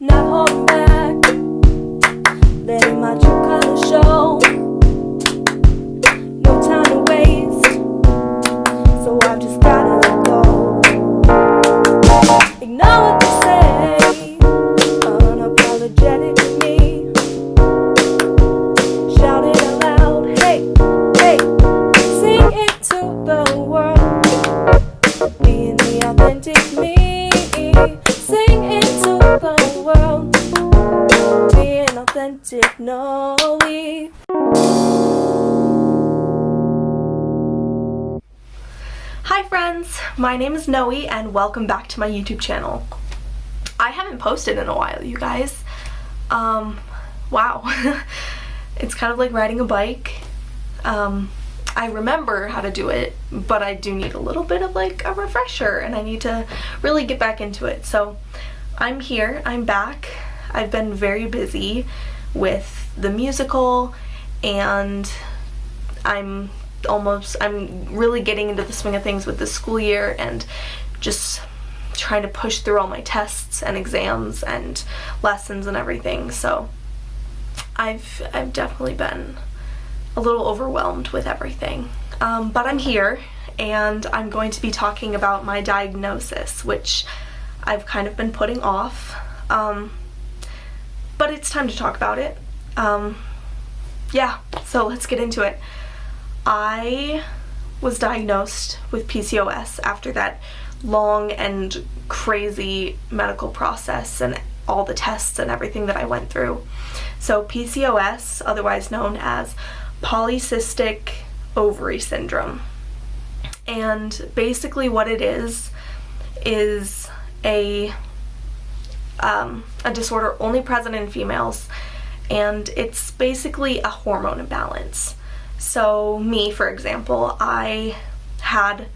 not holding back, letting my true colors show. No time to waste, so I've just gotta let go. Ignore what they say, unapologetic with me. Shout it out loud, hey, hey, sing it to the world. Being the authentic me. Sing it to the world. Being authentic, Noe. Hi friends, my name is Noe and welcome back to my YouTube channel. I haven't posted in a while, you guys. Wow. It's kind of like riding a bike. I remember how to do it, but I do need a little bit of like a refresher and I need to really get back into it. So I'm here, I'm back. I've been very busy with the musical and I'm really getting into the swing of things with the school year and just trying to push through all my tests and exams and lessons and everything. So I've definitely been a little overwhelmed with everything. But I'm here and I'm going to be talking about my diagnosis, which I've kind of been putting off. But it's time to talk about it. Yeah, so let's get into it. I was diagnosed with PCOS after that long and crazy medical process and all the tests and everything that I went through. So PCOS, otherwise known as polycystic ovary syndrome, and basically what it is a disorder only present in females, and it's basically a hormone imbalance. So me, for example, I had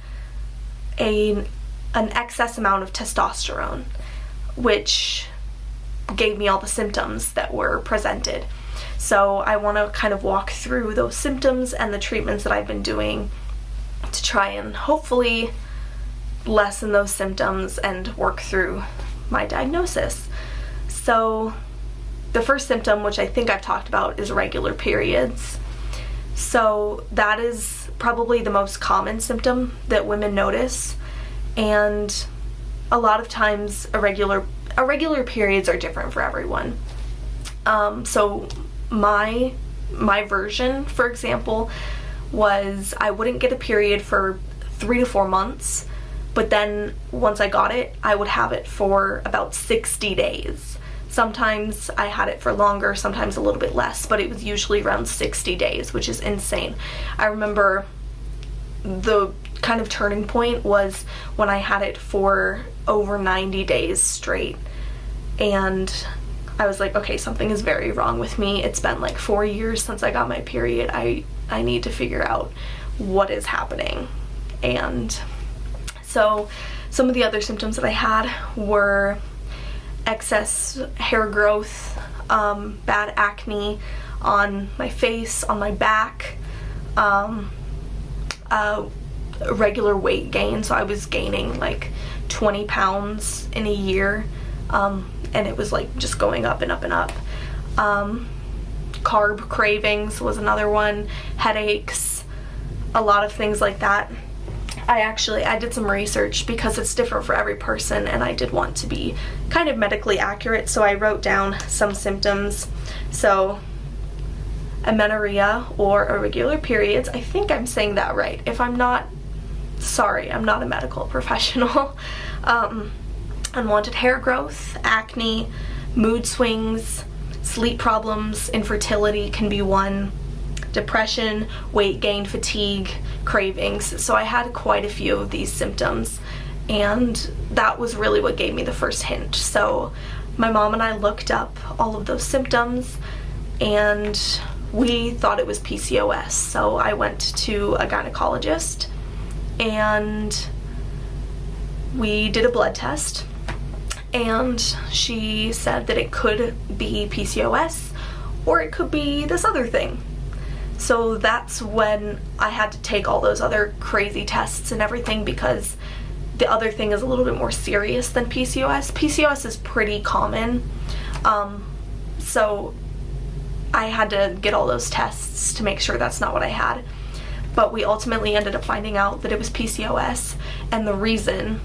an excess amount of testosterone, which gave me all the symptoms that were presented. So I want to kind of walk through those symptoms and the treatments that I've been doing to try and hopefully lessen those symptoms and work through my diagnosis. So the first symptom, which I think I've talked about, is irregular periods. So that is probably the most common symptom that women notice, and a lot of times irregular periods are different for everyone. So my version, for example, was I wouldn't get a period for 3 to 4 months, but then once I got it, I would have it for about 60 days. Sometimes I had it for longer, sometimes a little bit less, but it was usually around 60 days, which is insane. I remember the kind of turning point was when I had it for over 90 days straight, and I was like, okay, something is very wrong with me. It's been like 4 years since I got my period. I need to figure out what is happening. And so some of the other symptoms that I had were excess hair growth, bad acne on my face, on my back, regular weight gain. So I was gaining like 20 pounds in a year. And it was like just going up and up and up. Carb cravings was another one, headaches, a lot of things like that. I did some research because it's different for every person, and I did want to be kind of medically accurate, so I wrote down some symptoms. So amenorrhea, or irregular periods, I think I'm saying that right. If I'm not, sorry, I'm not a medical professional. Unwanted hair growth, acne, mood swings, sleep problems, infertility can be one, depression, weight gain, fatigue, cravings. So I had quite a few of these symptoms, and that was really what gave me the first hint. So my mom and I looked up all of those symptoms and we thought it was PCOS. So I went to a gynecologist and we did a blood test, and she said that it could be PCOS or it could be this other thing. So that's when I had to take all those other crazy tests and everything, because the other thing is a little bit more serious than PCOS. PCOS is pretty common, so I had to get all those tests to make sure that's not what I had. But we ultimately ended up finding out that it was PCOS, and the reason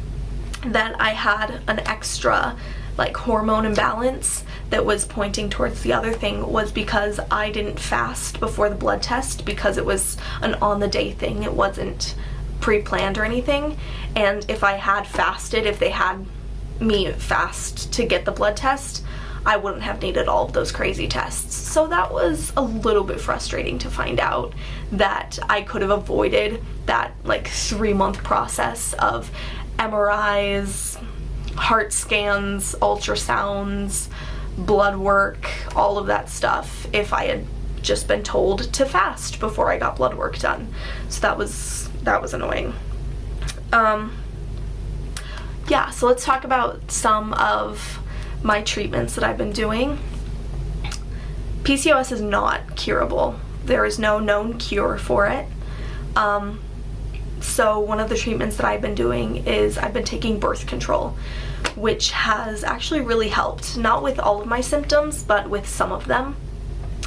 that I had an extra like hormone imbalance that was pointing towards the other thing was because I didn't fast before the blood test, because it was an on-the-day thing. It wasn't pre-planned or anything. And if I had fasted, if they had me fast to get the blood test, I wouldn't have needed all of those crazy tests. So that was a little bit frustrating to find out that I could have avoided that like 3-month process of MRIs, heart scans, ultrasounds, blood work, all of that stuff if I had just been told to fast before I got blood work done. So that was annoying. Yeah, so let's talk about some of my treatments that I've been doing. PCOS is not curable. There is no known cure for it. So one of the treatments that I've been doing is I've been taking birth control, which has actually really helped, not with all of my symptoms, but with some of them.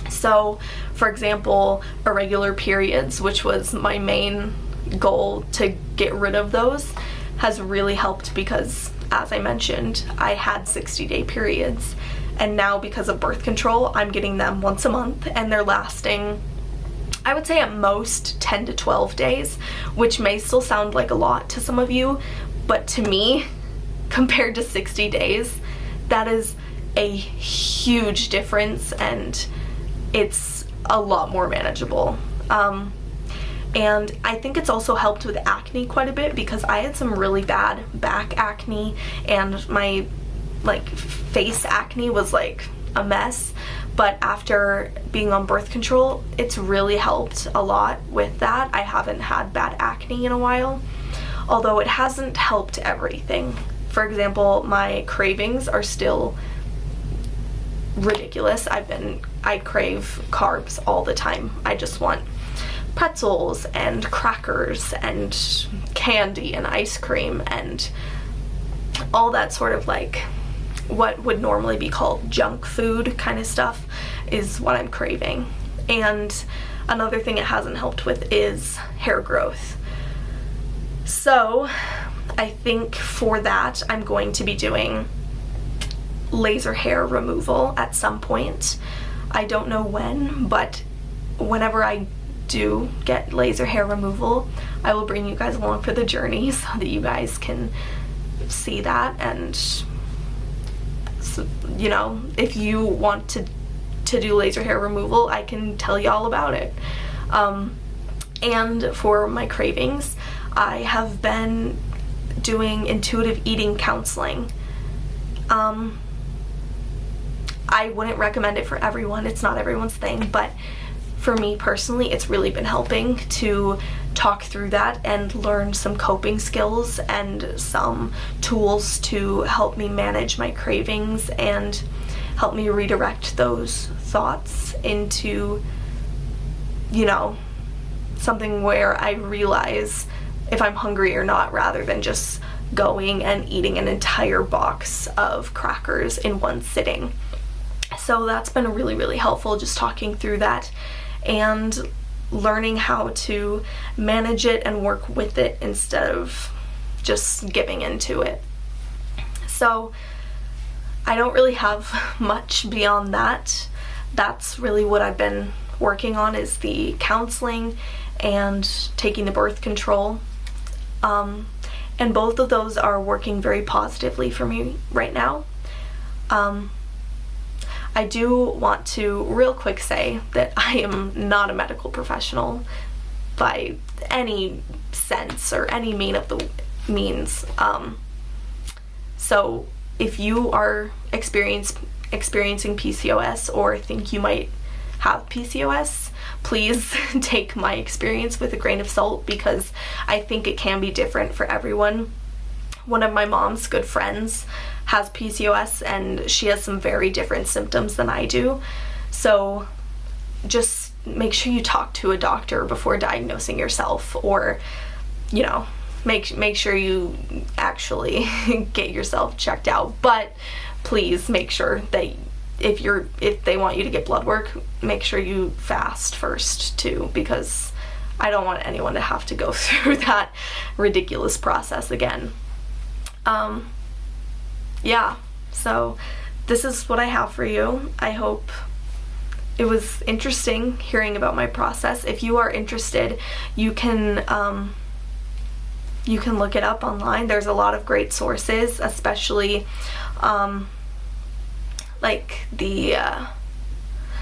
So, for example, irregular periods, which was my main goal to get rid of those, has really helped because, as I mentioned, I had 60-day periods, and now because of birth control, I'm getting them once a month, and they're lasting, I would say at most 10 to 12 days, which may still sound like a lot to some of you, but to me, compared to 60 days, that is a huge difference, and it's a lot more manageable. And I think it's also helped with acne quite a bit, because I had some really bad back acne, and my like face acne was like a mess. But after being on birth control, it's really helped a lot with that. I haven't had bad acne in a while, although it hasn't helped everything. For example, my cravings are still ridiculous. I crave carbs all the time. I just want pretzels and crackers and candy and ice cream and all that sort of like what would normally be called junk food kind of stuff is what I'm craving. And another thing it hasn't helped with is hair growth. So I think for that I'm going to be doing laser hair removal at some point. I don't know when, but whenever I do get laser hair removal, I will bring you guys along for the journey so that you guys can see that. And so, you know, if you want to do laser hair removal, I can tell you all about it. And for my cravings, I have been doing intuitive eating counseling. I wouldn't recommend it for everyone. It's not everyone's thing, but for me personally, it's really been helping to talk through that and learn some coping skills and some tools to help me manage my cravings and help me redirect those thoughts into, you know, something where I realize if I'm hungry or not, rather than just going and eating an entire box of crackers in one sitting. So that's been really, really helpful, just talking through that and learning how to manage it and work with it instead of just giving into it. So I don't really have much beyond that. That's really what I've been working on, is the counseling and taking the birth control. And both of those are working very positively for me right now. I do want to real quick say that I am not a medical professional by any sense or any means. So if you are experiencing PCOS or think you might have PCOS, please take my experience with a grain of salt, because I think it can be different for everyone. One of my mom's good friends has PCOS, and she has some very different symptoms than I do. So just make sure you talk to a doctor before diagnosing yourself, or, you know, make sure you actually get yourself checked out. But please make sure that if they want you to get blood work, make sure you fast first too, because I don't want anyone to have to go through that ridiculous process again. Yeah, so this is what I have for you. I hope it was interesting hearing about my process. If you are interested, you can look it up online. There's a lot of great sources, especially like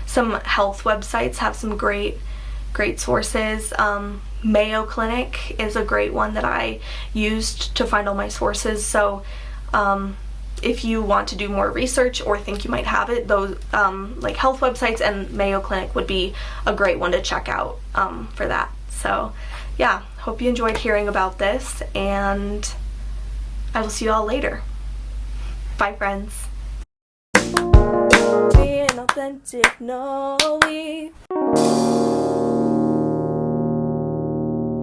some health websites have some great sources. Mayo Clinic is a great one that I used to find all my sources. So if you want to do more research or think you might have it, those like health websites and Mayo Clinic would be a great one to check out for that. So yeah, hope you enjoyed hearing about this, and I will see you all later. Bye, friends. Being authentic, no,